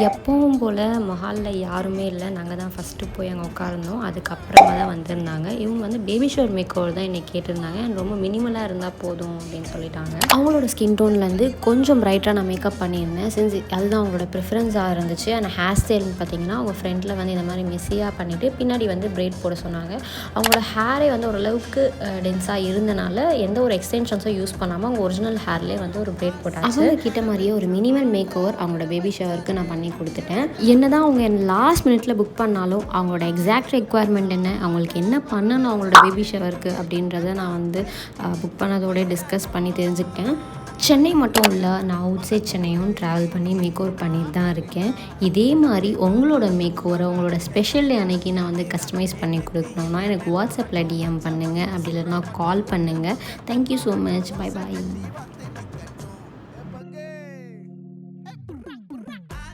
எப்பவும் போல் மஹாலில் யாருமே இல்லை. நாங்கள் தான் ஃபஸ்ட்டு போய் அங்கே உட்கார்ந்தோம். அதுக்கப்புறமா தான் வந்திருந்தாங்க. இவங்க வந்து பேபி ஷவர் மேக் ஓவர் தான் என்னை கேட்டிருந்தாங்க. அண்ட் ரொம்ப மினிமலாக இருந்தால் போதும் அப்படின்னு சொல்லிட்டாங்க. அவங்களோட ஸ்கின் டோன்லேருந்து கொஞ்சம் பிரைட்டாக நான் மேக்கப் பண்ணியிருந்தேன். சென்ஸ் அதுதான் அவங்களோட ப்ரிஃபரன்ஸாக இருந்துச்சு. அண்ட் ஹேர் ஸ்டைல்னு பார்த்தீங்கன்னா அவங்க ஃப்ரண்ட்டில் வந்து இந்த மாதிரி மெஸ்ஸியாக பண்ணிவிட்டு பின்னாடி வந்து பிரைட் போட சொன்னாங்க. அவங்களோட ஹேரே வந்து ஓரளவுக்கு டென்ஸாக இருந்தனால எந்த ஒரு எக்ஸ்டென்ஷன்ஸும் யூஸ் பண்ணாமல் அவங்க ஒரிஜினல் ஹேர்லேயே வந்து ஒரு பிரைட் போட்டாங்க. அவங்க கிட்ட மாதிரியே ஒரு மினிமல் மேக் ஓவர் அவங்களோட பேபி ஷவருக்கு நான் பண்ணி கொடுத்துட்டேன். என்னதான் அவங்க லாஸ்ட் மினிட்ல புக் பண்ணாலும் அவங்களோட எக்ஸாக்ட் ரெக்குவயர்மெண்ட் என்ன, அவங்களுக்கு என்ன பண்ணணும் அவங்களோட பேபி ஷவருக்கு அப்படின்றத நான் வந்து புக் பண்ணதோட டிஸ்கஸ் பண்ணி தெரிஞ்சுக்கிட்டேன். சென்னை மட்டும் இல்லை, நான் அவுட் சைட் சென்னையும் ட்ராவல் பண்ணி மேக் ஓவர் பண்ணிட்டு தான் இருக்கேன். இதே மாதிரி உங்களோட மேக் ஓவரை உங்களோட ஸ்பெஷல் டே அன்னைக்கு நான் வந்து கஸ்டமைஸ் பண்ணி கொடுக்கணுன்னா எனக்கு வாட்ஸ்அப்பில் டிஎம் பண்ணுங்கள், அப்படி இல்லைன்னா கால் பண்ணுங்கள். Thank you so much. Bye bye.